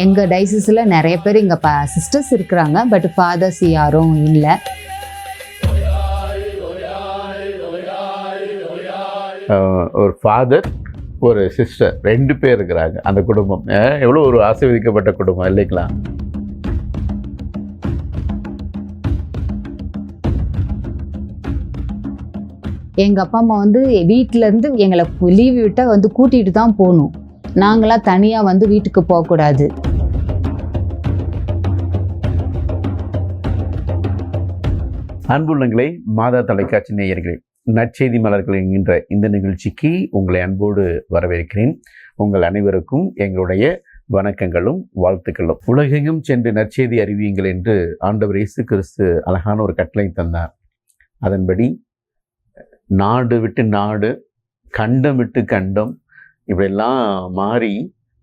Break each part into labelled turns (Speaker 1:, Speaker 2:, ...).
Speaker 1: எங்கள் டைசிஸில் நிறைய பேர் இங்கே சிஸ்டர்ஸ் இருக்கிறாங்க, பட் ஃபாதர்ஸ் யாரும் இல்லை.
Speaker 2: ஒரு ஃபாதர் ஒரு சிஸ்டர் 2 பேர் இருக்கிறாங்க. அந்த குடும்பம் எவ்வளோ ஒரு ஆசீர்வதிக்கப்பட்ட குடும்பம் இல்லைங்களா?
Speaker 1: எங்கள் அப்பா அம்மா வந்து வீட்டிலேருந்து எங்களை லீவ் விட்டால் வந்து கூட்டிகிட்டு தான் போகணும். நாங்களாம் தனியாக வந்து வீட்டுக்கு போகக்கூடாது.
Speaker 2: அன்புள்ளங்களே, மாதா தொலைக்காட்சி நேயர்களே, நற்செய்தி மலர்கள் என்கின்ற இந்த நிகழ்ச்சிக்கு உங்களை அன்போடு வரவேற்கிறேன். உங்கள் அனைவருக்கும் எங்களுடைய வணக்கங்களும் வாழ்த்துக்களும். உலகெங்கும் சென்று நற்செய்தி அறிவியுங்கள் என்று ஆண்டவர் இயேசு கிறிஸ்து அழகான ஒரு கட்டளை தந்தார். அதன்படி நாடு விட்டு நாடு, கண்டம் விட்டு கண்டம் இப்படியெல்லாம் மாறி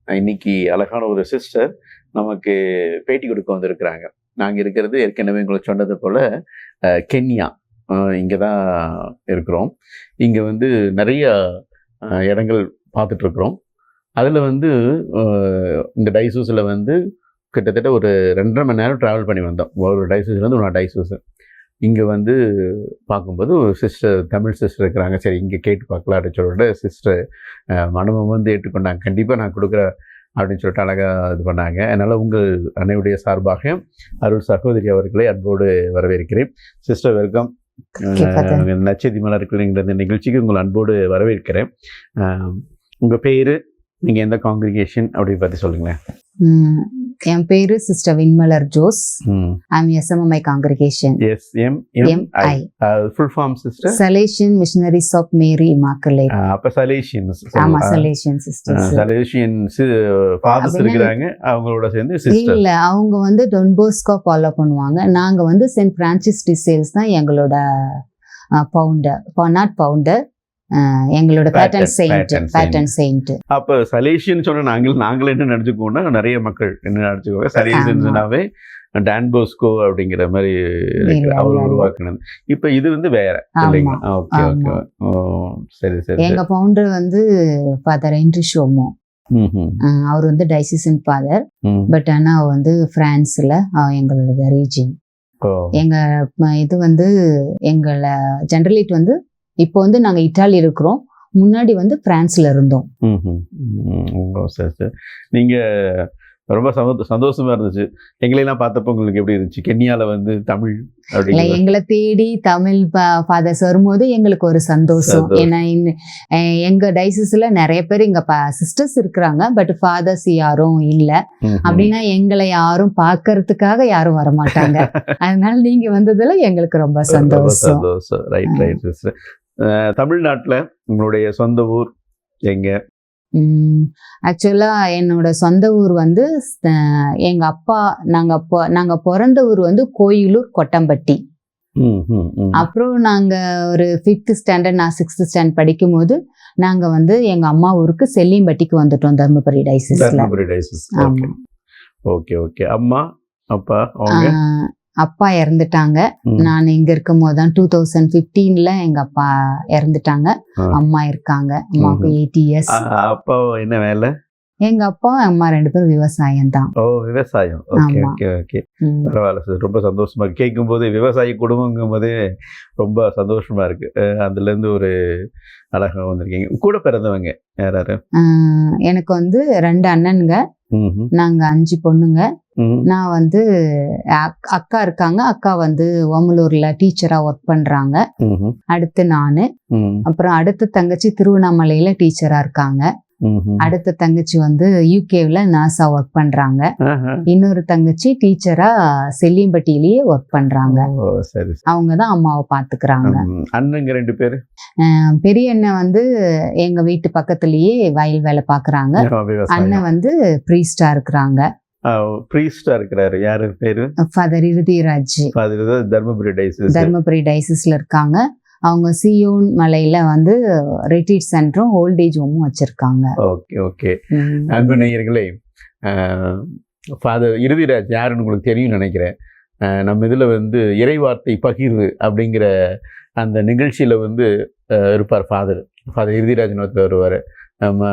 Speaker 2: இன்னைக்கு அழகான ஒரு சிஸ்டர் நமக்கு பேட்டி கொடுக்க வந்திருக்கிறாங்க. நாங்கள் இருக்கிறது ஏற்கனவே உங்களுக்கு சொன்னது போல் கென்யா, இங்கே தான் இருக்கிறோம். இங்கே வந்து நிறைய இடங்கள் பார்த்துட்ருக்குறோம். அதில் வந்து இந்த டைசூஸில் வந்து கிட்டத்தட்ட ஒரு 2.5 மணி நேரம் ட்ராவல் பண்ணி வந்தோம். ஒரு டைசூஸ்லேருந்து ஒரு டைசூஸ். இங்கே வந்து பார்க்கும்போது ஒரு சிஸ்டர், தமிழ் சிஸ்டர் இருக்கிறாங்க. சரி, இங்கே கேட்டு பார்க்கலாம் அப்படின்னு சொல்லிட்டு சிஸ்டர் மனமும் வந்து ஏற்றுக்கொண்டாங்க. கண்டிப்பாக நான் கொடுக்குறேன் அப்படின்னு சொல்லிட்டு அழகாக இது பண்ணாங்க. அதனால் உங்கள் அனைவருடைய சார்பாக அருள் சகோதரி அவர்களை அன்போடு வரவேற்கிறேன். Sister welcome. நற்செய்தி மலர்கள்ங்கிற இந்த நிகழ்ச்சிக்கு உங்கள் அன்போடு வரவேற்கிறேன். உங்கள் பேர், நீங்கள் எந்த காங்கிரிகேஷன் அப்படி பற்றி சொல்லுங்களேன்.
Speaker 1: என் பேரு sister Vinmalar Jose. I'm SMMI congregation.
Speaker 2: SMMI full form sister? Salesian
Speaker 1: missionaries of Mary Immaculate.
Speaker 2: அப்ப சலேசியன்ஸ்.
Speaker 1: ஆமா, சலேசியன் சிஸ்டர்ஸ்.
Speaker 2: சலேசியன் ஃபாதர்ஸ் இருக்காங்க, அவங்களோட சேர்ந்து சிஸ்டர்.
Speaker 1: இல்ல, அவங்க வந்து டொன் போஸ்கோ ஃபாலோ பண்ணுவாங்க. நாங்க வந்து சென்ட் பிரான்சிஸ் டி சேல்ஸ் தான் எங்களோட ஃபவுண்டர். எங்களோட பேட்டர்ன் செயின்ட்.
Speaker 2: அப்ப சலேசியன் சொன்ன நாங்களே என்ன நினைச்சுக்கோன்னா, நிறைய மக்கள் என்ன நினைச்சுக்கோங்க, சலேசியன்ஸ்னாவே டான் போஸ்கோ அப்படிங்கிற மாதிரி அவர் உருவாக்குனது. இப்ப இது வந்து வேற இல்லைங்களா? Okay okay. சரி சரி.
Speaker 1: எங்க ஃபவுண்டர் வந்து ஃபாதர் ஹென்றி ஷோமோ. அவர் வந்து டைசிசன் ஃபாதர், பட் ஆனா அவர் வந்து பிரான்ஸ்ல எங்களோட ரீஜன். எங்க இது வந்து எங்களை ஜெனரலிட் வந்து இப்போ வந்து நாங்க இட்டாலி இருக்கிறோம், முன்னாடி வந்து பிரான்ஸ்ல இருந்தோம்.
Speaker 2: சரி சரி. நீங்க ரொம்ப சந்தோஷமா இருந்துச்சு எங்களையெல்லாம் பார்த்தப்போ. உங்களுக்கு எப்படி இருந்துச்சு கென்யால வந்து தமிழ் அப்படி
Speaker 1: எங்களை தேடி தமிழ் ஃபாதர்ஸ் வரும்போது எங்களுக்கு ஒரு சந்தோஷம். ஏன்னா எங்க டைசிஸ்ல நிறைய பேர் இங்க சிஸ்டர்ஸ் இருக்கிறாங்க, பட் ஃபாதர்ஸ் யாரும் இல்லை. அப்படின்னா எங்களை யாரும் பார்க்கறதுக்காக யாரும் வரமாட்டாங்க. அதனால நீங்க வந்ததுல எங்களுக்கு ரொம்ப சந்தோஷம்.
Speaker 2: Right right sister. தமிழ்நாட்டுல உங்களுடைய சொந்த ஊர் எங்க?
Speaker 1: ஆக்சுவலா என்னோட சொந்த ஊர் வந்து எங்க அப்பா நாங்க பிறந்த ஊர் வந்து கோயிலூர் கொட்டம்பட்டி. அப்புறம் நாங்க ஒரு 5th ஸ்டாண்டர்ட், நான் 6th ஸ்டாண்டர்ட் படிக்கும் போது நாங்க வந்து எங்க அம்மா ஊருக்கு செல்லிம்பட்டிக்கு வந்துட்டோம், தர்மபுரி டைசிஸ்ல.
Speaker 2: Okay okay. அம்மா அப்பா
Speaker 1: அப்பா இறந்துட்டாங்க. நான் இங்க இருக்கும் போதுதான் 2015ல எங்க அப்பா இறந்துட்டாங்க. அம்மா இருக்காங்க. அம்மாவுக்கு 80 years.
Speaker 2: அப்பா என்ன வேலை?
Speaker 1: எங்க அப்பா அம்மா 2 பேரும் விவசாயம் தான்.
Speaker 2: ஓ, விவசாயம். Okay okay okay. பரவாயில்ல சார், ரொம்ப சந்தோஷமா இருக்கு கேட்கும் போது. விவசாய குடும்பங்கும் போதே ரொம்ப சந்தோஷமா இருக்கு. அதுல இருந்து ஒரு அழகா வந்திருக்கீங்க. கூட பிறந்தவங்க யாராரு?
Speaker 1: எனக்கு வந்து 2 அண்ணனுங்க, நாங்க 5 பொண்ணுங்க. நான் வந்து அக்கா இருக்காங்க. அக்கா வந்து ஓமலூர்ல டீச்சரா ஒர்க் பண்றாங்க. அடுத்து நானு, அப்புறம் அடுத்த தங்கச்சி திருவண்ணாமலையில டீச்சரா இருக்காங்க. அடுத்த தங்கச்சி வந்து UKல நாசா ஒர்க் பண்றாங்க. இன்னொரு தங்கச்சி டீச்சரா செல்லிம்பட்டியிலேயே ஒர்க் பண்றாங்க. அவங்கதான் அம்மாவை பாத்துக்கிறாங்க.
Speaker 2: அண்ணங்க 2 பேரு.
Speaker 1: பெரிய அண்ணன் வந்து எங்க வீட்டு பக்கத்துலயே வயல் வேலை பாக்குறாங்க. அண்ணன் வந்து பிரீஸ்டா இருக்கிறாங்க.
Speaker 2: பிரீஸ்டா இருக்கிறாரு. யாரு பேரு?
Speaker 1: ஃபாதர் இறுதிராஜ்.
Speaker 2: தர்மபுரி
Speaker 1: டைசிஸ்ல இருக்காங்க. அவங்க சியோன் மலையில வந்து ரிட்ரீட் சென்டரும் ஓல்டேஜ் ஹோமும் வச்சிருக்காங்க.
Speaker 2: Okay okay. அன்பு நேயர்களே, ஃபாதர் இறுதிராஜ் யாருன்னு உங்களுக்கு தெரியும் நினைக்கிறேன். நம்ம இதில் வந்து இறைவார்த்தை பகிர்வு அப்படிங்கிற அந்த நிகழ்ச்சியில் வந்து இருப்பார் ஃபாதர் இறுதிராஜன் ஒருத்தர் வருவார். நம்ம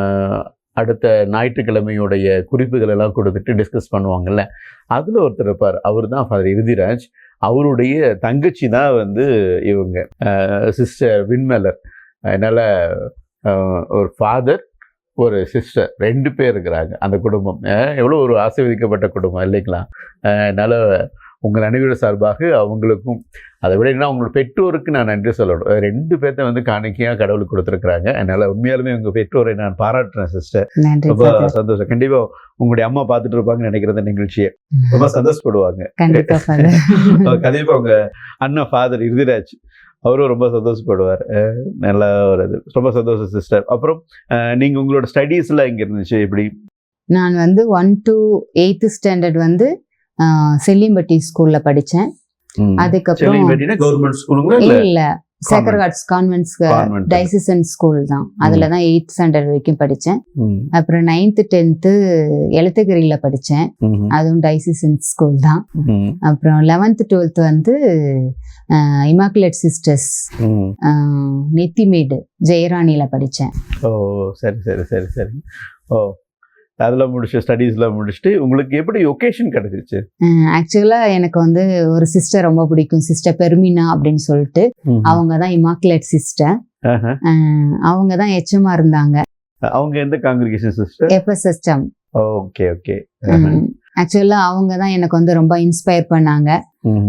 Speaker 2: அடுத்த ஞாயிற்றுக்கிழமையுடைய குறிப்புகள் எல்லாம் கொடுத்துட்டு டிஸ்கஸ் பண்ணுவாங்கல்ல, அதில் ஒருத்தர் இருப்பார். அவர் தான் ஃபாதர் இறுதிராஜ். அவருடைய தங்கச்சி தான் வந்து இவங்க சிஸ்டர் வின்மலர். அதனால் ஒரு ஃபாதர் ஒரு சிஸ்டர் 2 பேர் இருக்கிறாங்க அந்த குடும்பம். எவ்வளோ ஒரு ஆசீர்வதிக்கப்பட்ட குடும்பம் இல்லைங்களா? அதனால் உங்கள் அனைவரோட சார்பாக அவங்களுக்கும், அதை விட என்ன அவங்களோட பெற்றோருக்கு நான் நன்றி சொல்லணும். 2 பேர்த்த வந்து காணிக்கையாக கடவுளுக்கு கொடுத்துருக்குறாங்க. அதனால் உண்மையாலுமே உங்கள் பெற்றோரை நான் பாராட்டுறேன் சிஸ்டர். ரொம்ப சந்தோஷம். கண்டிப்பாக உங்களுடைய அம்மா பார்த்துட்டு இருப்பாங்கன்னு நினைக்கிறத நிகழ்ச்சியை ரொம்ப சந்தோஷப்படுவாங்க. கண்டிப்பாக உங்கள் அண்ணன் ஃபாதர் இறுதிராஜ் அவரும் ரொம்ப சந்தோஷப்படுவார். நல்ல ஒரு இது. ரொம்ப சந்தோஷம் சிஸ்டர். அப்புறம் நீங்கள் உங்களோட ஸ்டடீஸ்லாம் எங்கே இருந்துச்சு? எப்படி?
Speaker 1: நான் வந்து 1 to 8th ஸ்டாண்டர்ட் வந்து செல்லிம்பட்டி ஸ்கூல்ல படித்தேன். அதுக்கப்புறம்
Speaker 2: கவர்மெண்ட் ஸ்கூலுங்களா?
Speaker 1: இல்ல சேக்ரட் ஹார்ட்ஸ் கான்வென்ட்ஸ் டைசிசன் ஸ்கூல் தான். அதுல தான் 8th ஸ்டாண்டர்ட் வரைக்கும் படித்தேன். அப்புறம் 9th 10th எழுத்தகிரியில படித்தேன். அதுவும் டைசிசன் ஸ்கூல் தான். அப்புறம் 11th 12th வந்து இமாக்குலேட் சிஸ்டர்ஸ் நெத்திமேடு ஜெயராணியில படித்தேன்.
Speaker 2: ஓ சரி சரி சரி சரி. ஓ அதெல்லாம் முடிச்சு ஸ்டடீஸ்லாம் முடிச்சுட்டு உங்களுக்கு எப்படி ஒகேஷன் கிடைச்சிச்சு?
Speaker 1: ஆக்சுவலாக எனக்கு வந்து ஒரு சிஸ்டர் ரொம்ப பிடிக்கும், சிஸ்டர் பெர்மினா அப்படின்னு சொல்லிட்டு. அவங்க தான் இமாக்குலேட் சிஸ்டர். அவங்க தான் HMஆ இருந்தாங்க.
Speaker 2: அவங்க எந்த congregation sister?
Speaker 1: FSHM.
Speaker 2: Okay okay.
Speaker 1: ஆக்சுவலாக அவங்க தான் எனக்கு வந்து ரொம்ப இன்ஸ்பயர் பண்ணாங்க.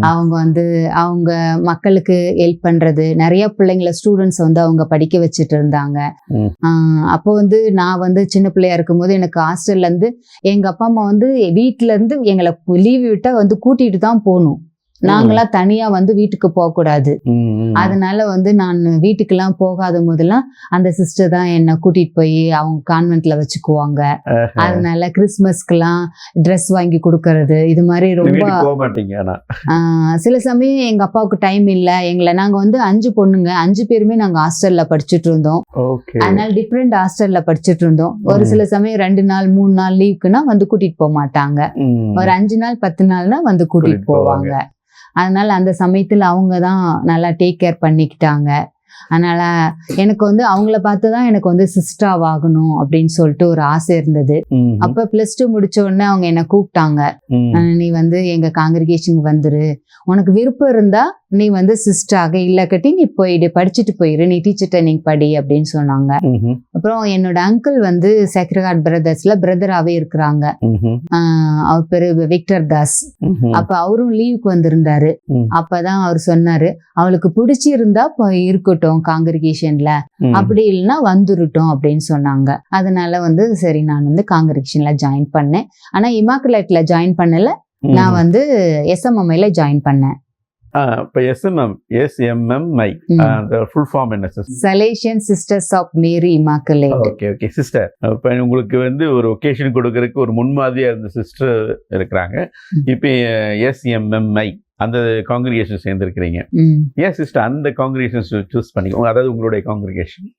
Speaker 1: அவங்க வந்து அவங்க மக்களுக்கு ஹெல்ப் பண்றது, நிறைய பிள்ளைங்கள ஸ்டூடெண்ட்ஸ் வந்து அவங்க படிக்க வச்சுட்டு இருந்தாங்க. அப்போ வந்து நான் வந்து சின்ன பிள்ளையா இருக்கும்போது எனக்கு ஹாஸ்டல்ல இருந்து எங்க அப்பா அம்மா வந்து வீட்டுல இருந்து எங்களை லீவ் விட்டா வந்து கூட்டிட்டு தான் போகணும். நாங்களா தனியா வந்து வீட்டுக்கு போக கூடாது. அதனால வந்து நான் வீட்டுக்கெல்லாம் போகாத போதெல்லாம் அந்த சிஸ்டர் தான் என்னை கூட்டிட்டு போய் அவங்க கான்வென்ட்ல வச்சுக்குவாங்க. அதனால கிறிஸ்மஸ்க்குலாம் ட்ரெஸ் வாங்கி கொடுக்கறது, இது மாதிரி ரொம்ப. சில சமயம் எங்க அப்பாவுக்கு டைம் இல்லை, நாங்க வந்து 5 பொண்ணுங்க, 5 பேருமே நாங்க ஹாஸ்டல்ல படிச்சுட்டு இருந்தோம். அதனால டிஃப்ரெண்ட் ஹாஸ்டல்ல படிச்சுட்டு இருந்தோம். ஒரு சில சமயம் 2 நாள் 3 நாள் லீவுக்குன்னா வந்து கூட்டிட்டு போக மாட்டாங்க. ஒரு 5 நாள் 10 நாள்னா வந்து கூட்டிட்டு போவாங்க. அதனால அந்த சமயத்துல அவங்க தான் நல்லா டேக் கேர் பண்ணிக்கிட்டாங்க. அதனால எனக்கு வந்து அவங்கள பார்த்துதான் எனக்கு வந்து சிஸ்டர் ஆகணும் அப்படின்னு சொல்லிட்டு ஒரு ஆசை இருந்தது. அப்ப +2 முடிச்ச உடனே அவங்க என்ன கூப்பிட்டாங்க, நீ வந்து எங்க காங்கிரிகேஷனுக்கு வந்துரு, உனக்கு விருப்பம் இருந்தா நீ வந்து சிஸ்டர் ஆக, இல்லக்கட்டி நீ போயிடு, படிச்சுட்டு போயிரு, நீ டீச்சர் ட்ரைனிங் படி அப்படின்னு சொன்னாங்க. அப்புறம் என்னோட அங்கிள் வந்து சேக்ரட் ஹார்ட் பிரதர்ஸ்ல பிரதராகவே இருக்கிறாங்க. அவர் பேரு விக்டர் தாஸ். அப்ப அவரும் லீவுக்கு வந்திருந்தாரு. அப்பதான் அவர் சொன்னாரு, அவளுக்கு பிடிச்சிருந்தா இருக்கட்டும் காங்கிரிகேஷன்ல, அப்படி இல்லைன்னா வந்துருட்டோம் அப்படின்னு சொன்னாங்க. அதனால வந்து சரி நான் வந்து காங்கிரிகேஷன்ல ஜாயின் பண்ணேன். ஆனா இமாக்குலேட்ல ஜாயின் பண்ணல, நான் வந்து SMMI ஜாயின் பண்ணேன்.
Speaker 2: இப்போ SMMI அந்த ஃபுல் ஃபார்ம் என்ன sister?
Speaker 1: Salesian sisters of Mary Immaculate.
Speaker 2: Okay okay sister. இப்போ உங்களுக்கு வந்து ஒரு ஒகேஷன் கொடுக்கறதுக்கு ஒரு முன்மாதிரியா இருந்த சிஸ்டர் இருக்கிறாங்க. இப்போ SMMI அந்த காங்கிரிகேஷன் சேர்ந்துருக்கிறீங்க. ஏன் சிஸ்டர் அந்த காங்கிரிகேஷன் சூஸ் பண்ணிக்கோங்க, அதாவது உங்களுடைய காங்கிரிகேஷன்?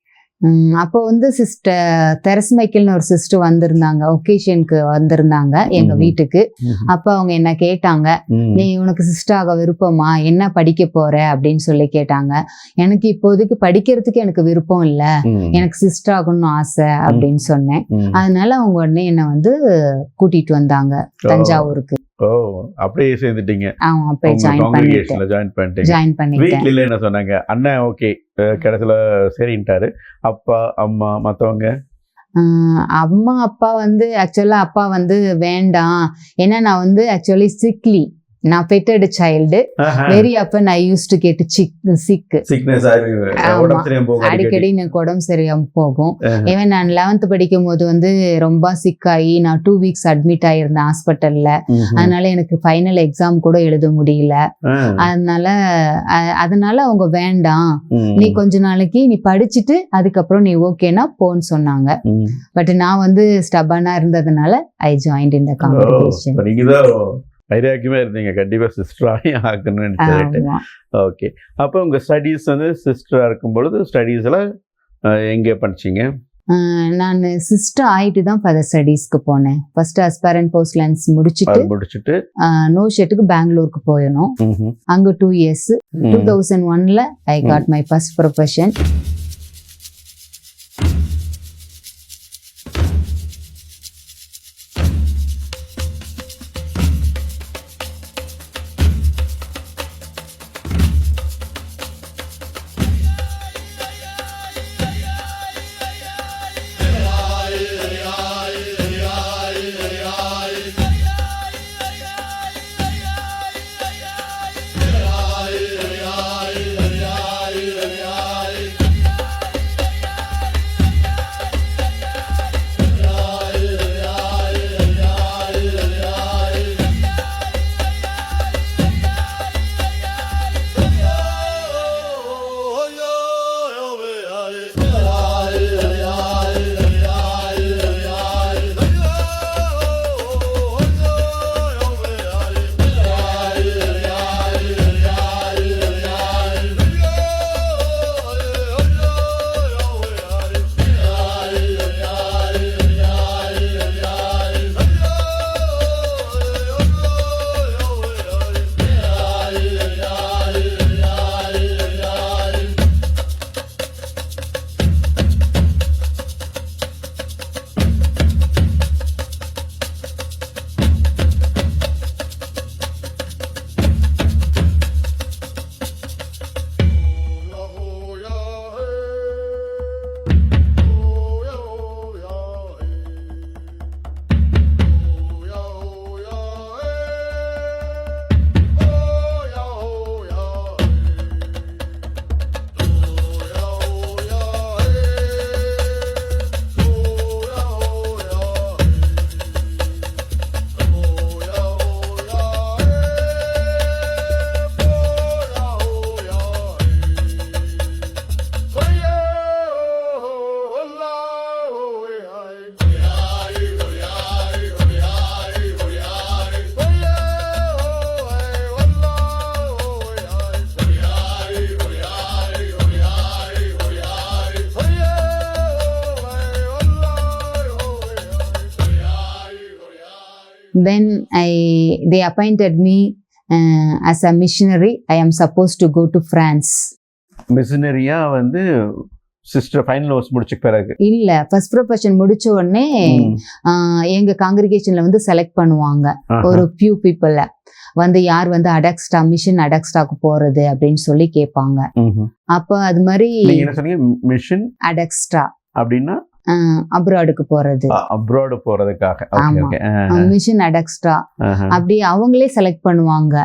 Speaker 1: அப்போ வந்து சிஸ்டர் தெரஸ் மைக்கேல்னு ஒரு சிஸ்டர் வந்திருந்தாங்க, ஒகேஷனுக்கு வந்திருந்தாங்க எங்க வீட்டுக்கு. அப்ப அவங்க என்ன கேட்டாங்க, நீ உனக்கு சிஸ்டர் ஆக விருப்பமா, என்ன படிக்க போற அப்படின்னு சொல்லி கேட்டாங்க. எனக்கு இப்போதைக்கு படிக்கிறதுக்கு எனக்கு விருப்பம் இல்லை, எனக்கு சிஸ்டர் ஆகணும்னு ஆசை அப்படின்னு சொன்னேன். அதனால அவங்க உடனே என்ன வந்து கூட்டிட்டு வந்தாங்க தஞ்சாவூருக்கு.
Speaker 2: ஓ அப்படியே சேர்ந்துட்டீங்க.
Speaker 1: அப்படியே ஜாயின் பண்ணிட்டேன்.
Speaker 2: வீட்ல என்ன சொன்னாங்க? அண்ணன் ஓகே கடைசியில சரின்ட்டாரு. அப்பா அம்மா மத்தவங்க?
Speaker 1: அம்மா அப்பா வந்து ஆக்சுவலா அப்பா வந்து வேண்டாம், ஏன்னா நான் வந்து ஆக்சுவலி சிக்லி, நான் பெட்டட் சைல்டு, வெரி அப்பன் ஐ யூஸ் டு கெட் சிக், அடிக்கடி எனக்கு உடம்பு சரியாம போகும். ஏன் நான் 11th படிக்கும் போது வந்து ரொம்ப சிக் ஆகி நான் 2 வீக்ஸ் அட்மிட் ஆயிருந்தேன் ஹாஸ்பிட்டல்ல. அதனால எனக்கு ஃபைனல் எக்ஸாம் கூட எழுத முடியல. அதனால அவங்க வேண்டாம், நீ கொஞ்ச நாளைக்கு நீ படிச்சுட்டு அதுக்கப்புறம் நீ ஓகேனா போன்னு சொன்னாங்க. பட் நான் வந்து ஸ்டபனா இருந்ததுனால I joined in the congregation.
Speaker 2: வைராக்கியமா இருந்தீங்க, கண்டிப்பா சிஸ்டராகவே ஆகணும்னு சொல்லிட்டு. ஓகே, அப்போ உங்க ஸ்டடீஸ் வந்து சிஸ்டரா இருக்கும் பொழுது ஸ்டடீஸ்ல எங்கே படிச்சீங்க?
Speaker 1: நான் சிஸ்டர் ஆயிட்டு தான் ஃபர்தர் ஸ்டடீஸ்க்கு போனேன். ஃபர்ஸ்ட் அஸ்பைரன்ட் போஸ்ட்லன்ஸ் முடிச்சுட்டு நோஷெட்டுக்கு பெங்களூருக்கு போயணும். அங்க 2 years. 2001ல I got my first profession. then they appointed me as a missionary. I am supposed to go to France.
Speaker 2: மிஷனரியா வந்து சிஸ்டர் ஃபைனல் கோர்ஸ் முடிச்ச பிறகு
Speaker 1: இல்ல, ஃபர்ஸ்ட் ப்ரொஃபஷன் முடிச்ச உடனே எங்க காங்கிரிகேஷன்ல வந்து செலக்ட் பண்ணுவாங்க ஒரு ஃபியூ பீப்புள வந்து யார் வந்து அடெக்ஸ்டா மிஷன் அடெக்ஸ்டாக்கு போறது அப்படின்னு சொல்லி கேட்பாங்க. அப்ப அது மாதிரி
Speaker 2: என்ன சொன்னீங்க, மிஷன்
Speaker 1: அடெக்ஸ்டா
Speaker 2: அப்படின்னா
Speaker 1: அப்ராடுக்கு போறது,
Speaker 2: அப்ராடு போறதுக்காக.
Speaker 1: மிஷன் அடெக்ஸ்டா அப்படி அவங்களே செலக்ட் பண்ணுவாங்க.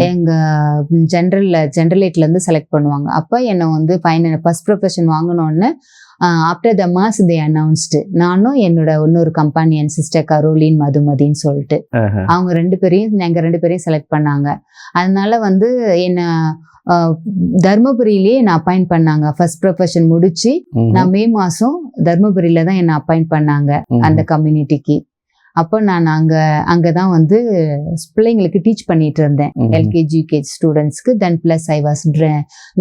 Speaker 1: எங்க ஜென்ரலேட்ல இருந்து செலக்ட் பண்ணுவாங்க. அப்ப என்ன வந்து ஃபர்ஸ்ட் ப்ரொஃபஷன் வாங்கினோன்னு after the mass they announced, நானும் என்னோட இன்னொரு கம்பானியன் சிஸ்டர் கரோலின் மதுமதின்னு சொல்லிட்டு அவங்க எங்க ரெண்டு பேரையும் செலக்ட் பண்ணாங்க. அதனால வந்து என்ன தர்மபுரியிலேயே என்ன அப்பாயிண்ட் பண்ணாங்க. ஃபர்ஸ்ட் ப்ரொஃபஷன் முடிச்சு நான் மே மாசம் தர்மபுரியில தான் என்ன அப்பாயிண்ட் பண்ணாங்க அந்த கம்யூனிட்டிக்கு. அப்போ நான் அங்கதான் வந்து பிள்ளைங்களுக்கு டீச் பண்ணிட்டு இருந்தேன், எல்கேஜி யூகேஜி ஸ்டூடெண்ட்ஸ்க்கு. Then plus I was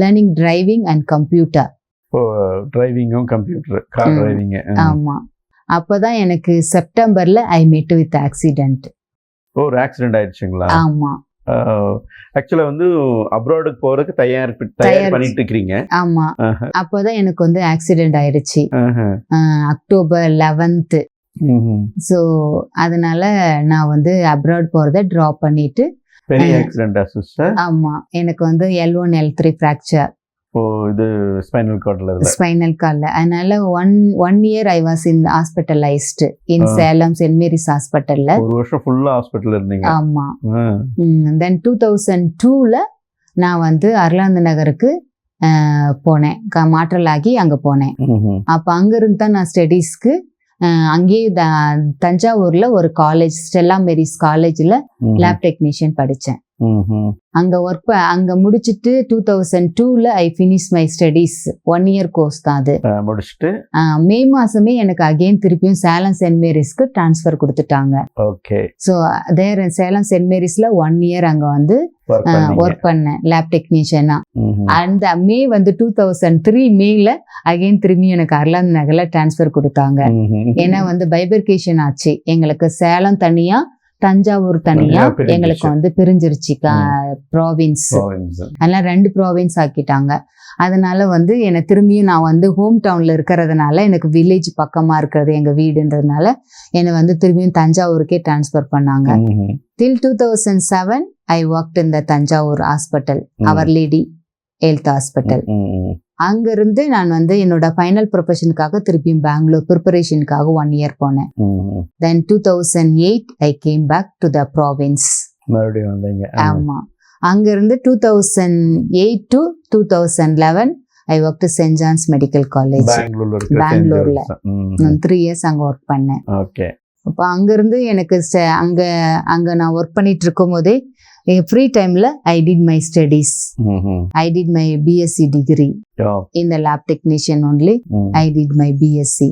Speaker 1: learning driving and computer.
Speaker 2: டிரைவிங்கும் கம்ப்யூட்டர், கார் டிரைவிங்.
Speaker 1: ஆமா. அப்பதான் எனக்கு செப்டம்பர்ல ஐ மெட் வித் ஆக்சிடென்ட்.
Speaker 2: ஒரு ஆக்சிடென்ட் ஆயிடுச்சுங்களா?
Speaker 1: ஆமா.
Speaker 2: ஆக்சுவலா வந்து அப்ராடுக்கு போறதுக்கு தயார் பண்ணிட்டு இருக்கீங்க.
Speaker 1: ஆமா. அப்போதான் எனக்கு வந்து ஆக்சிடென்ட் ஆயிடுச்சு அக்டோபர் 11th. சோ அதனால நான் வந்து அப்ராட் போறத டிராப் பண்ணிட்டு.
Speaker 2: பெரிய ஆக்சிடென்ட்டா சிஸ்டர்?
Speaker 1: ஆமா, எனக்கு வந்து L1 L3 ஃபிராக்சர்.
Speaker 2: இது ஸ்பைனல் கார்ட்ல. அதனால one year I was in hospitalized in Salem St. Mary's ஹாஸ்பிடல்ல. ஒரு வருஷம் ஃபுல்லா ஹாஸ்பிடல்ல இருந்தீங்க?
Speaker 1: ஆமா. தென் 2002ல நான் வந்து அர்லாந்து நகருக்கு போனேன், மாற்றலாகி அங்க போனேன். அப்ப அங்க இருந்து தான் நான் ஸ்டடீஸ்க்கு அங்கேயே தஞ்சாவூர்ல ஒரு காலேஜ், ஸ்டெல்லா மேரிஸ் காலேஜ்ல லேப் டெக்னீஷியன் படிச்சேன். அங்க முடிச்சிட்டு 2002ல I finish my studies. 1 year course தான் அது.
Speaker 2: முடிச்சிட்டு
Speaker 1: மே மாசமே எனக்கு அகைன் திருப்பியும் சேலம் சென்ட் மேரிஸ்க்கு டிரான்ஸ்ஃபர் கொடுத்துட்டாங்க.
Speaker 2: Okay.
Speaker 1: So there Salem Saint மேரிஸ்ல 1 year அங்க வந்து ஒர்க் பண்ணேன் லேப் டெக்னீஷியனா. அந்த மே வந்து 2003 மேல அகைன் திரும்பி எனக்கு அர்லாந்து நகர்ல டிரான்ஸ்ஃபர் கொடுத்தாங்க. ஏன்னா வந்து பைபர்கேஷன் ஆச்சு எங்களுக்கு. சேலம் தனியா, தஞ்சாவூர் தனியா எங்களுக்கு வந்து பிரிஞ்சிருச்சு ப்ராவின்ஸ். அதனால 2 ப்ராவின்ஸ் ஆக்கிட்டாங்க. அதனால வந்து என்னை திரும்பியும் நான் வந்து ஹோம் டவுன்ல இருக்கிறதுனால, எனக்கு வில்லேஜ் பக்கமா இருக்கிறது எங்க வீடுன்றதுனால என்னை வந்து திரும்பியும் தஞ்சாவூருக்கே டிரான்ஸ்ஃபர் பண்ணாங்க. till 2007 I worked in the Thanjavur hospital, அவர் லேடி ஹெல்த் ஹாஸ்பிட்டல். அங்க இருந்து நான் வந்து என்னோட ஃபைனல் ப்ரொஃபஷனுக்காக திருப்பியும் பெங்களூர் ப்ரிப்பரேஷனுக்காக 1 year போனேன். தென் 2008 I came back to the province.
Speaker 2: மறுபடியும் வந்தீங்க?
Speaker 1: ஆமா. அங்க இருந்து 2008 to 2011 I worked at St. John's Medical College, பெங்களூர்ல 3 years அங்க ஒர்க் பண்ணேன்.
Speaker 2: ஓகே.
Speaker 1: அப்போ அங்க இருந்து எனக்கு அங்க நான் ஒர்க் பண்ணிட்டு இருக்கும் போதே ஃப்ரீ டைம்ல I did my studies. I did my BSc degree in the lab technician only. I did my BSc.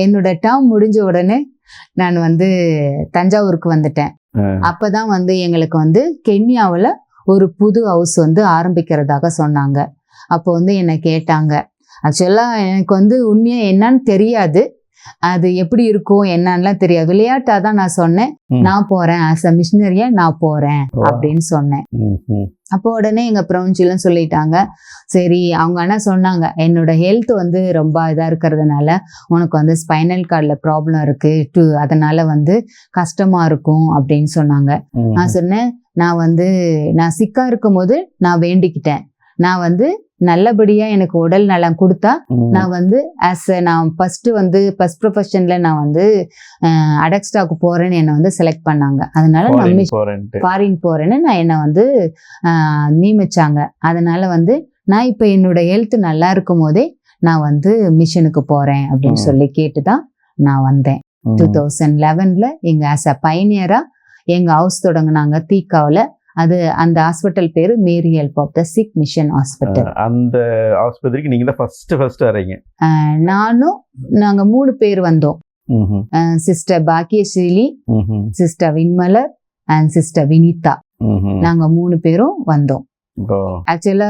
Speaker 1: என்னோட டேர்ம் முடிஞ்ச உடனே நான் வந்து தஞ்சாவூருக்கு வந்துட்டேன். அப்பதான் வந்து எங்களுக்கு வந்து கென்யாவில் ஒரு புது ஹவுஸ் வந்து ஆரம்பிக்கிறதாக சொன்னாங்க. அப்போ வந்து என்னை கேட்டாங்க. ஆக்சுவலா எனக்கு வந்து உண்மையா என்னன்னு தெரியாது, அது எப்படி இருக்கும் என்னன்னுலாம் தெரியாது. விளையாட்டாதான் நான் சொன்னேன், நான் போறேன் ஆஸ் அ மிஷனரியா நான் போறேன் அப்படின்னு சொன்னேன். அப்போ உடனே எங்க பிரவுன்சிலும் சொல்லிட்டாங்க. சரி, அவங்க என்ன சொன்னாங்க, என்னோட ஹெல்த் வந்து ரொம்ப இதா இருக்கிறதுனால உனக்கு வந்து ஸ்பைனல் கார்ட்ல ப்ராப்ளம் இருக்கு, அதனால வந்து கஷ்டமா இருக்கும் அப்படின்னு சொன்னாங்க. நான் சொன்னேன், நான் சிக்கா இருக்கும் போது நான் வேண்டிக்கிட்டேன், நான் வந்து நல்லபடியா எனக்கு உடல் நலம் கொடுத்தா நான் வந்து நான் ஃபர்ஸ்ட் ப்ரொஃபஷன்ல நான் வந்து அடெக்ஸ்டாக்கு போறேன்னு என்னை வந்து செலக்ட் பண்ணாங்க. அதனால நான் ஃபாரின் போறேன்னு நான் என்னை வந்து நியமிச்சாங்க. அதனால வந்து நான் இப்ப என்னோட ஹெல்த் நல்லா இருக்கும் போதே நான் வந்து மிஷனுக்கு போறேன் அப்படின்னு சொல்லி கேட்டுதான் நான் வந்தேன். 2011ல எங்க ஆஸ் அ பைனியரா எங்க ஹவுஸ் தொடங்கினாங்க தீக்காவில். அந்த ஹாஸ்பிட்டல் பேரு Mary help of the sick mission hospital.
Speaker 2: அந்த ஹாஸ்பிட்டலுக்கு நீங்க தான் ஃபர்ஸ்ட் வரீங்க?
Speaker 1: நாங்க 3 பேர் வந்தோம். Sister Bhagyasreeli, sister Vinmalar and sister Vinitha. நாங்க 3 பேரும் வந்தோம். ஆக்சுவலா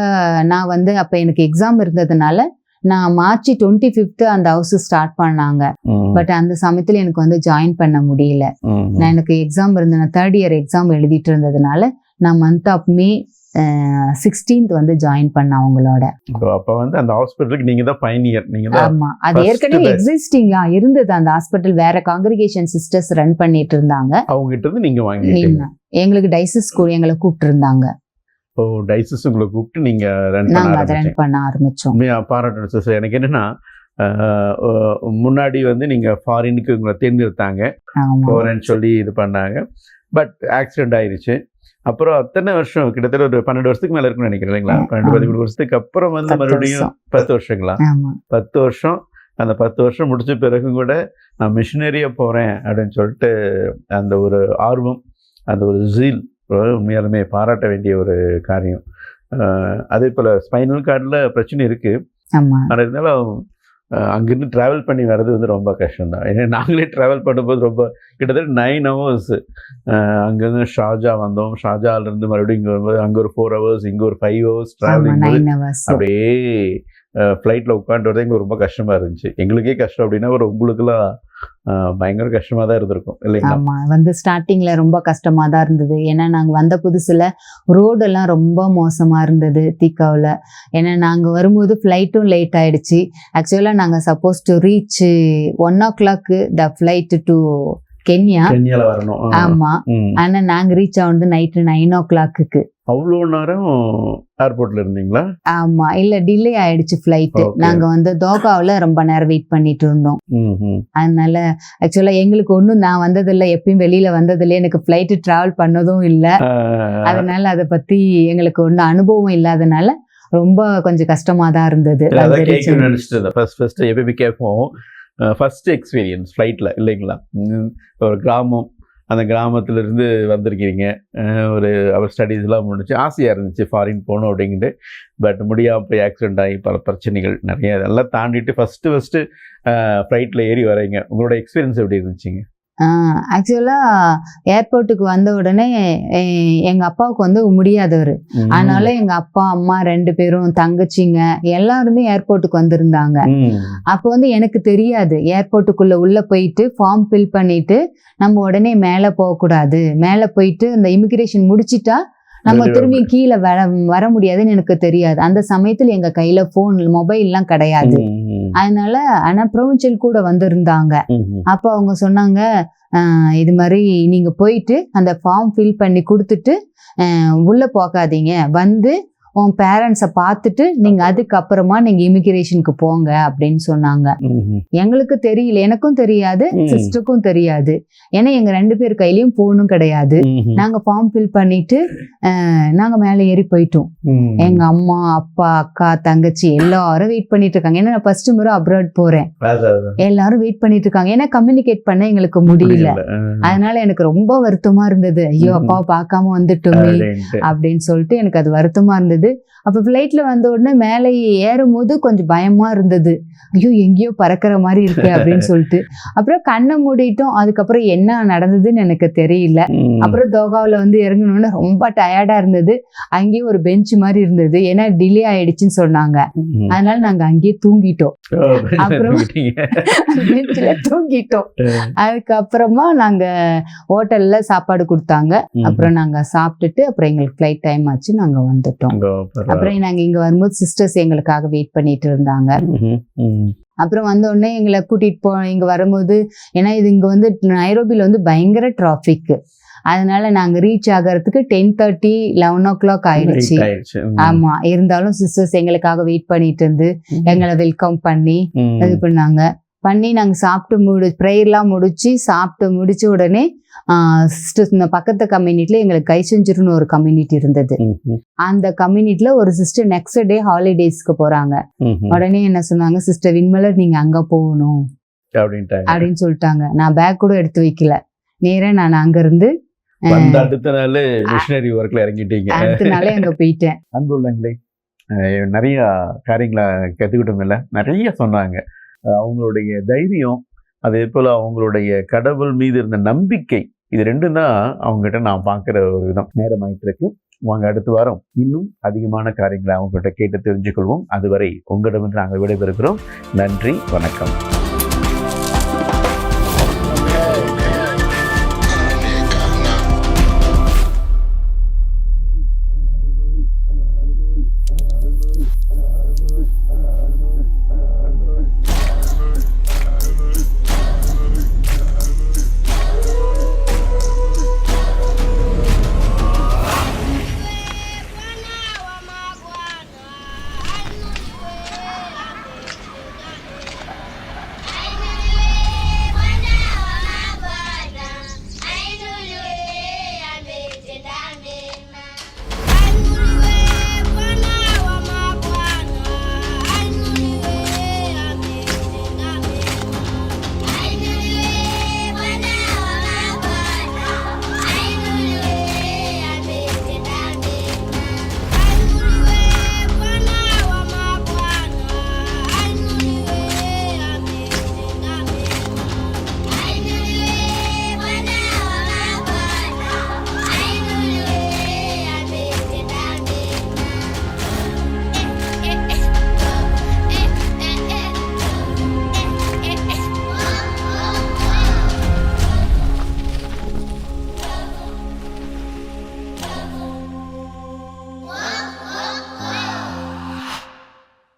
Speaker 1: நான் வந்து அப்ப எனக்கு எக்ஸாம் இருந்ததுனால நான் மார்ச் 25 அந்த ஹவுஸ் ஸ்டார்ட் பண்ணாங்க. பட் அந்த சமயத்துல எனக்கு வந்து ஜாயின் பண்ண முடியல. நான் எனக்கு எக்ஸாம் இருந்தேன், 3rd இயர் எக்ஸாம் எழுதிட்டு இருந்ததுனால நான் மந்த் ஆஃப் மே 16th வந்து ஜாயின் பண்ண அவங்களோட.
Speaker 2: அப்ப வந்து அந்த ஹாஸ்பிட்டலுக்கு நீங்க தான் பயணியர். நீங்க தான்.
Speaker 1: ஆமா, அது ஏற்கனவே எக்ஸிஸ்டிங்கா இருந்தது அந்த ஹாஸ்பிட்டல். வேற காங்கிரிகேஷன் சிஸ்டர்ஸ் ரன் பண்ணிட்டு இருந்தாங்க.
Speaker 2: அவங்க கிட்ட இருந்து நீங்க வாங்கிட்டீங்க.
Speaker 1: எங்களுக்கு டைசிஸ் எங்களை கூப்பிட்டு இருந்தாங்க.
Speaker 2: ஓ, டைசிஸ் உங்களை கூப்பிட்டு நீங்க
Speaker 1: ரன் பண்ண ஆரம்பிச்சோம்.
Speaker 2: பாராட்டு சார். எனக்கு என்னன்னா, முன்னாடி வந்து நீங்க ஃபாரினுக்கு உங்களை தேர்ந்தெடுத்தாங்க, போறேன்னு சொல்லி இது பண்ணாங்க. பட் ஆக்சிடென்ட் ஆயிடுச்சு. அப்புறம் அத்தனை வருஷம், கிட்டத்தட்ட ஒரு 12 வருஷத்துக்கு மேல இருக்குன்னு நினைக்கிறேன் இல்லைங்களா? 12-13 வருஷத்துக்கு அப்புறம் வந்து மறுபடியும் 10 வருஷங்களா? 10 வருஷம். அந்த 10 வருஷம் முடிச்ச பிறகும் கூட நான் மிஷினரியா போறேன் அப்படின்னு சொல்லிட்டு அந்த ஒரு ஆர்வம், அந்த ஒரு ஜீல் உண்மையாலுமே பாராட்ட வேண்டிய ஒரு காரியம். அதே போல ஸ்பைனல் கார்டில் பிரச்சனை இருக்கு. ஆனால் இருந்தாலும் அங்கிருந்து ட்ராவல் பண்ணி வர்றது வந்து ரொம்ப கஷ்டம்தான். ஏன்னா நாங்களே ட்ராவல் பண்ணும்போது ரொம்ப கிட்டத்தட்ட 9 hours அங்கேருந்து ஷார்ஜா வந்தோம். ஷார்ஜாவிலேருந்து மறுபடியும் இங்கே வரும்போது அங்கே ஒரு 4 hours, இங்கே ஒரு 5 hours ட்ராவலிங். அப்படியே ஃப்ளைட்டில் உட்காந்து வரது எங்களுக்கு ரொம்ப கஷ்டமாக இருந்துச்சு. எங்களுக்கே கஷ்டம் அப்படின்னா ஒரு உங்களுக்குலாம் பயங்கர கஷ்டமாக தான் இருந்திருக்கும் இல்லைங்களா?
Speaker 1: ஆமாம், வந்து ஸ்டார்டிங்கில் ரொம்ப கஷ்டமாக தான் இருந்தது. ஏன்னா நாங்கள் வந்த புதுசில் ரோடெல்லாம் ரொம்ப மோசமாக இருந்தது தீக்காவில். ஏன்னா நாங்கள் வரும்போது ஃப்ளைட்டும் லேட் ஆகிடுச்சு. ஆக்சுவலாக நாங்கள் suppose to reach 1 o'clock the flight to கென்யால வரணும். ஆமாம், ஆனால் நாங்கள் ரீச் ஆனது நைட்டு 9 o'clock.
Speaker 2: அவ்வளோ நேரம் ஏர்போர்ட்ல இருந்தீங்களா?
Speaker 1: ஆமா, இல்ல டிலே ஆயிடுச்சு ஃப்ளைட்டு. நாங்க வந்து தோகாவில் ரொம்ப நேரம் வெயிட் பண்ணிட்டு இருந்தோம். அதனால ஆக்சுவலா எங்களுக்கு ஒன்றும், நான் வந்ததில்லை, எப்பயும் வெளியில வந்ததில்லை, எனக்கு ஃப்ளைட்டு டிராவல் பண்ணதும் இல்லை. அதனால அதை பத்தி எங்களுக்கு ஒன்றும் அனுபவம் இல்லாதனால ரொம்ப கொஞ்சம் கஷ்டமா தான் இருந்தது.
Speaker 2: எப்பயுமே கேட்போம், ஃபர்ஸ்ட் எக்ஸ்பீரியன்ஸ் ஃப்ளைட்ல இல்லைங்களா? ஒரு கிராமம், அந்த கிராமத்திலேருந்து வந்திருக்கிறீங்க. அவர் ஸ்டடீஸ்லாம் முடிச்சு ஆசையாக இருந்துச்சு ஃபாரின் போகணும் அப்படின்ட்டு. பட் முடியாமல் போய் ஆக்சிடென்ட் ஆகி பல பிரச்சனைகள் நிறைய இதெல்லாம் தாண்டிட்டு ஃபஸ்ட்டு ஃப்ளைட்டில் ஏறி வரீங்க. உங்களோட எக்ஸ்பீரியன்ஸ் எப்படி இருந்துச்சுங்க?
Speaker 1: ஆக்சுவலாக ஏர்போர்ட்டுக்கு வந்த உடனே எங்கள் அப்பாவுக்கு வந்து முடியாதவர். அதனால எங்கள் அப்பா அம்மா 2 பேரும், தங்கச்சிங்க எல்லாருமே ஏர்போர்ட்டுக்கு வந்திருந்தாங்க. அப்போ வந்து எனக்கு தெரியாது, ஏர்போர்ட்டுக்குள்ளே உள்ளே போயிட்டு ஃபார்ம் ஃபில் பண்ணிட்டு நம்ம உடனே மேலே போகக்கூடாது, மேலே போயிட்டு இந்த இமிக்ரேஷன் முடிச்சிட்டா நம்ம திரும்பி கீழே வர முடியாதுன்னு எனக்கு தெரியாது. அந்த சமயத்தில் எங்கள் கையில் ஃபோன், மொபைல்லாம் கிடையாது. அதனால ஆனா ப்ரொவின்சியல் கூட வந்திருந்தாங்க. அப்போ அவங்க சொன்னாங்க, இது மாதிரி நீங்க போயிட்டு அந்த ஃபார்ம் ஃபில் பண்ணி கொடுத்துட்டு உள்ள போகாதீங்க, வந்து உன் பேரண்ட்ஸை பார்த்துட்டு நீங்க அதுக்கப்புறமா நீங்க இமிகிரேஷனுக்கு போங்க அப்படின்னு சொன்னாங்க. எங்களுக்கு தெரியல, எனக்கும் தெரியாது, சிஸ்டருக்கும் தெரியாது. ஏன்னா எங்க 2 பேர் கையிலயும் போனும் கிடையாது. நாங்க ஃபார்ம் ஃபில் பண்ணிட்டு நாங்க மேலே ஏறி போயிட்டோம். எங்க அம்மா அப்பா அக்கா தங்கச்சி எல்லாரும் வெயிட் பண்ணிட்டு இருக்காங்க. ஏன்னா நான் ஃபர்ஸ்ட் முறை அப்ராட் போறேன். எல்லாரும் வெயிட் பண்ணிட்டு இருக்காங்க. ஏன்னா கம்யூனிகேட் பண்ண எங்களுக்கு முடியல. அதனால எனக்கு ரொம்ப வருத்தமா இருந்தது. ஐயோ அப்பாவை பார்க்காம வந்துட்டோமே அப்படின்னு சொல்லிட்டு எனக்கு அது வருத்தமா இருந்தது. அப்ப பிளைட்ல வந்த உடனே மேலே ஏறும் போது கொஞ்சம் பயமா இருந்தது. ஐயோ எங்கேயோ பறக்கிற மாதிரி இருக்கு அப்படின்னு சொல்லிட்டு அப்புறம் கண்ணை மூடிட்டோம். அதுக்கப்புறம் என்ன நடந்ததுன்னு எனக்கு தெரியல. அப்புறம் தோகாவில் வந்து இறங்கணும்னு ரொம்ப டயர்டா இருந்தது. அங்கேயே ஒரு பெஞ்ச் மாதிரி இருந்தது, ஏன்னா டிலே ஆயிடுச்சுன்னு சொன்னாங்க. அதனால நாங்க அங்கேயே தூங்கிட்டோம். அப்புறம் பெஞ்சில தூங்கிட்டோம். அதுக்கப்புறமா நாங்க ஹோட்டல்ல சாப்பாடு கொடுத்தாங்க. அப்புறம் நாங்க சாப்பிட்டுட்டு அப்புறம் எங்களுக்கு ஃபிளைட் டைம் ஆச்சு, நாங்க வந்துட்டோம். அப்புறம் நாங்க இங்க வரும்போது சிஸ்டர்ஸ் எங்களுக்காக வெயிட் பண்ணிட்டு இருந்தாங்க. அப்புறம் வந்த உடனே எங்களை கூட்டிட்டு இங்க வரும்போது, ஏன்னா இது இங்க வந்து நைரோபில வந்து பயங்கர டிராபிக். அதனால நாங்க ரீச் ஆகிறதுக்கு 10:30 11 o'clock ஆயிடுச்சு. ஆமா, இருந்தாலும் சிஸ்டர்ஸ் எங்களுக்காக வெயிட் பண்ணிட்டு இருந்து எங்களை வெல்கம் பண்ணி இது பண்ணாங்க. நாங்க சாப்பிட்டு ப்ரேயர்லாம் முடிச்சு சாப்பிட்டு முடிச்ச உடனே சிஸ்டர்ஸ் இந்த பக்கத்து கம்யூனிட்டில எங்களுக்கு கைசெஞ்சிருன்னு ஒரு கம்யூனிட்டி இருந்தது. அந்த கம்யூனிட்டில ஒரு சிஸ்டர் நெக்ஸ்ட் டே ஹாலிடேஸ்க்கு போறாங்க. உடனே என்ன சொன்னாங்க, சிஸ்டர் வின்மலர் நீங்க அங்க போகணும் அப்படின்னு சொல்லிட்டாங்க. நான் பேக் கூட எடுத்து வைக்கல, நேரா நான் அங்க இருந்து
Speaker 2: அடுத்த நாள் மிஷனரி ஒர்க்ல இறங்கிட்டீங்க.
Speaker 1: அடுத்த நாளே அங்க போயிட்டேன்.
Speaker 2: அன்பு உள்ளங்களே, நிறைய காரியங்களை கத்துக்கிட்டோம்ல, நிறைய சொன்னாங்க. அவங்களுடைய தைரியம், அதே போல் அவங்களுடைய கடவுள் மீது இருந்த நம்பிக்கை, இது 2 தான் அவங்ககிட்ட நான் பார்க்குற ஒரு விதம். நேரம் ஆயிட்டு இருக்கு. வாங்க அடுத்த வாரம் இன்னும் அதிகமான காரியங்களை அவங்ககிட்ட கேட்டு தெரிஞ்சுக்கொள்வோம். அதுவரை உங்களிடமிருந்து நாங்கள் விடைபெறுகிறோம். நன்றி, வணக்கம்.